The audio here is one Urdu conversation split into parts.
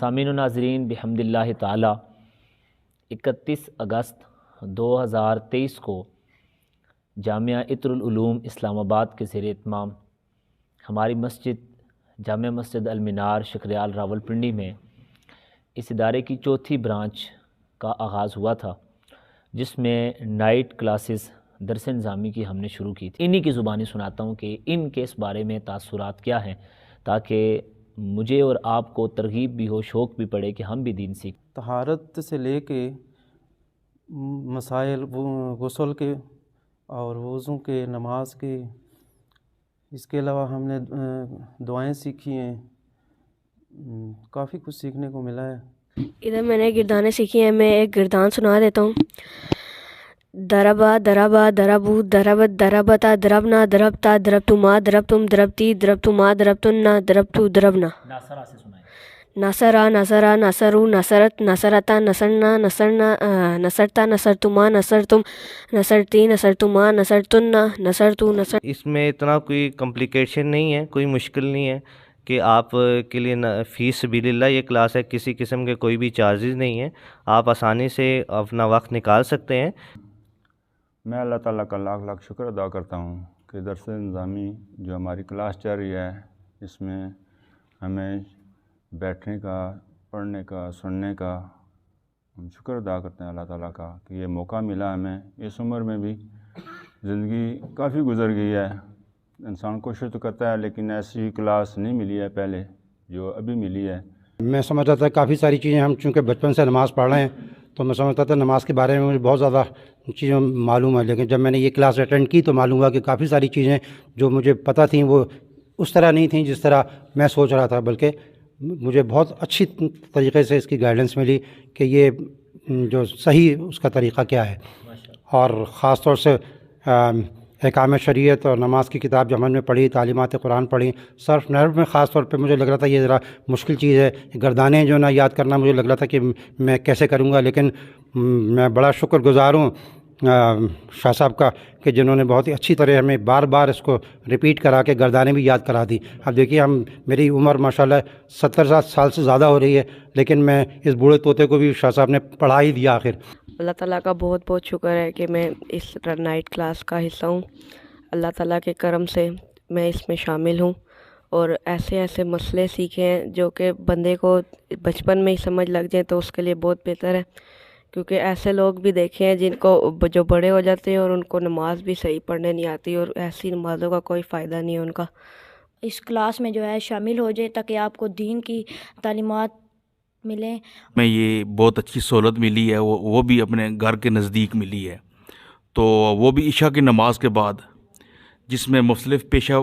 سامعین و ناظرین، بحمد اللہ تعالی 31 اگست 2023 کو جامعہ عطر العلوم اسلام آباد کے زیر اہتمام ہماری مسجد جامع مسجد المنار شکریال راولپنڈی میں اس ادارے کی چوتھی برانچ کا آغاز ہوا تھا، جس میں نائٹ کلاسز درس نظامی کی ہم نے شروع کی تھی۔ انہی کی زبانی سناتا ہوں کہ ان کے اس بارے میں تاثرات کیا ہیں، تاکہ مجھے اور آپ کو ترغیب بھی ہو، شوق بھی پڑے کہ ہم بھی دین سیکھیں۔ طہارت سے لے کے مسائل غسل کے اور وضو کے، نماز کے، اس کے علاوہ ہم نے دعائیں سیکھی ہیں، کافی کچھ سیکھنے کو ملا ہے۔ ادھر میں نے گردانیں سیکھی ہیں، میں ایک گردان سنا دیتا ہوں۔ دربا دربا دربو دربت دربتا دربنا دربتا دربتما دربتم دربتی دربتما دربتنا دربتو دربنا۔ ناصرہ سے سنائیں۔ نصرا نصرا نصرو نصرت نصرتا نصرنا نصرنا نصرتا نصرتما نصرتم نصرتی نصرتما نصرتنا نصرتو نصر۔ اس میں اتنا کوئی کمپلیکیشن نہیں ہے، کوئی مشکل نہیں ہے کہ آپ کے لیے فی سبیل اللہ یہ کلاس ہے، کسی قسم کے کوئی بھی چارجز نہیں ہیں، آپ آسانی سے اپنا وقت نکال سکتے ہیں۔ میں اللہ تعالیٰ کا لاکھ لاکھ شکر ادا کرتا ہوں کہ درس نظامی جو ہماری کلاس چل رہی ہے، اس میں ہمیں بیٹھنے کا، پڑھنے کا، سننے کا ہم شکر ادا کرتے ہیں اللہ تعالیٰ کا کہ یہ موقع ملا ہمیں۔ اس عمر میں بھی زندگی کافی گزر گئی ہے، انسان کوشش تو کرتا ہے، لیکن ایسی کلاس نہیں ملی ہے پہلے جو ابھی ملی ہے۔ میں سمجھتا تھا کافی ساری چیزیں، ہم چونکہ بچپن سے نماز پڑھ رہے ہیں تو میں سمجھتا تھا نماز کے بارے میں مجھے بہت زیادہ چیزیں معلوم ہے، لیکن جب میں نے یہ کلاس اٹینڈ کی تو معلوم ہوا کہ کافی ساری چیزیں جو مجھے پتہ تھیں وہ اس طرح نہیں تھیں جس طرح میں سوچ رہا تھا، بلکہ مجھے بہت اچھی طریقے سے اس کی گائیڈنس ملی کہ یہ جو صحیح اس کا طریقہ کیا ہے۔ اور خاص طور سے احکام شریعت اور نماز کی کتاب جب ہم نے پڑھی، تعلیمات قرآن پڑھی، صرف نحو میں خاص طور پہ مجھے لگ رہا تھا یہ ذرا مشکل چیز ہے، گردانیں جو نا یاد کرنا مجھے لگ رہا تھا کہ میں کیسے کروں گا، لیکن میں بڑا شکر گزار ہوں شاہ صاحب کا کہ جنہوں نے بہت ہی اچھی طرح ہمیں بار بار اس کو ریپیٹ کرا کے گردانیں بھی یاد کرا دی۔ اب دیکھیے میری عمر ماشاءاللہ 70 سال سے زیادہ ہو رہی ہے، لیکن میں اس بوڑھے طوطے کو بھی شاہ صاحب نے پڑھا ہی دیا آخر۔ اللہ تعالیٰ کا بہت بہت شکر ہے کہ میں اس نائٹ کلاس کا حصہ ہوں۔ اللہ تعالیٰ کے کرم سے میں اس میں شامل ہوں اور ایسے ایسے مسئلے سیکھے ہیں جو کہ بندے کو بچپن میں ہی سمجھ لگ جائیں تو اس کے لیے بہت بہتر ہے، کیونکہ ایسے لوگ بھی دیکھے ہیں جن کو جو بڑے ہو جاتے ہیں اور ان کو نماز بھی صحیح پڑھنے نہیں آتی، اور ایسی نمازوں کا کوئی فائدہ نہیں ہے ان کا۔ اس کلاس میں جو ہے شامل ہو جائے تاکہ آپ کو دین کی تعلیمات ملیں۔ میں یہ بہت اچھی سہولت ملی ہے، وہ بھی اپنے گھر کے نزدیک ملی ہے، تو وہ بھی عشاء کی نماز کے بعد، جس میں مختلف پیشہ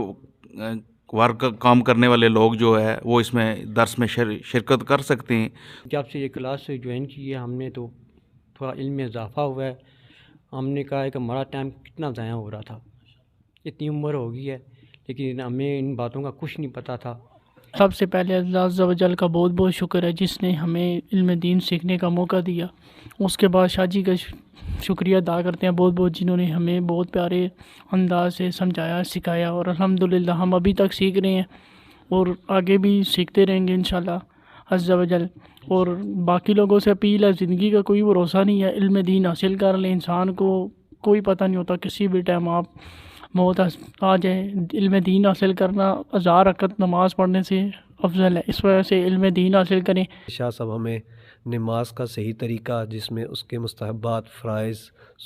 ور کا کام کرنے والے لوگ جو ہے وہ اس میں درس میں شرکت کر سکتے ہیں۔ جب سے یہ کلاس جوائن کی ہے ہم نے تو تھوڑا علم میں اضافہ ہوا ہے۔ ہم نے کہا ہے کہ ہمارا ٹائم کتنا ضائع ہو رہا تھا، اتنی عمر ہو گئی ہے لیکن ہمیں ان باتوں کا کچھ نہیں پتہ تھا۔ سب سے پہلے اللہ عز و جل کا بہت بہت شکر ہے جس نے ہمیں علم دین سیکھنے کا موقع دیا۔ اس کے بعد شاہ جی کا شکریہ ادا کرتے ہیں بہت بہت، جنہوں نے ہمیں بہت پیارے انداز سے سمجھایا، سکھایا، اور الحمدللہ ہم ابھی تک سیکھ رہے ہیں اور آگے بھی سیکھتے رہیں گے انشاءاللہ عز و جل۔ اور باقی لوگوں سے اپیل ہے، زندگی کا کوئی بھروسہ نہیں ہے، علم دین حاصل کر لیں، انسان کو کوئی پتہ نہیں ہوتا، کسی بھی ٹائم آپ موت آ جائے۔ علم دین حاصل کرنا 1000 رکعت نماز پڑھنے سے افضل ہے، اس وجہ سے علم دین حاصل کریں۔ شاہ صاحب ہمیں نماز کا صحیح طریقہ، جس میں اس کے مستحبات، فرائض،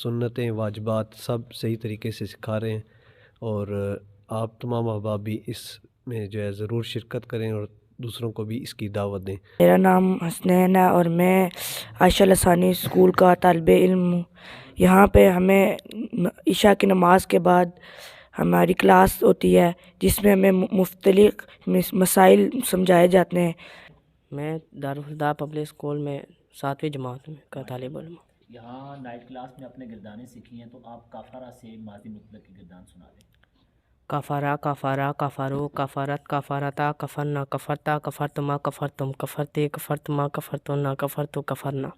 سنتیں، واجبات سب صحیح طریقے سے سکھا رہے ہیں، اور آپ تمام احباب بھی اس میں جو ہے ضرور شرکت کریں اور دوسروں کو بھی اس کی دعوت دیں۔ میرا نام حسنین ہے اور میں عائشہ لسانی اسکول کا طالب علم ہوں۔ یہاں پہ ہمیں عشاء کی نماز کے بعد ہماری کلاس ہوتی ہے جس میں ہمیں مختلف مسائل سمجھائے جاتے ہیں۔ میں دارالہدا پبلک اسکول میں 7ویں جماعت میں کا طالب علم ہوں۔ یہاں نائٹ کلاس میں اپنے گردانیں سیکھی ہیں، تو آپ کافارہ سے ماضی مطلق کی گردان سنا دیں۔ کفارہ کفارہ کفارو کفارت کفارتا کفرنا کفرتا کفرتما کفرتم کفرتے کفرتما کفرتنا کفرتو کفرنا۔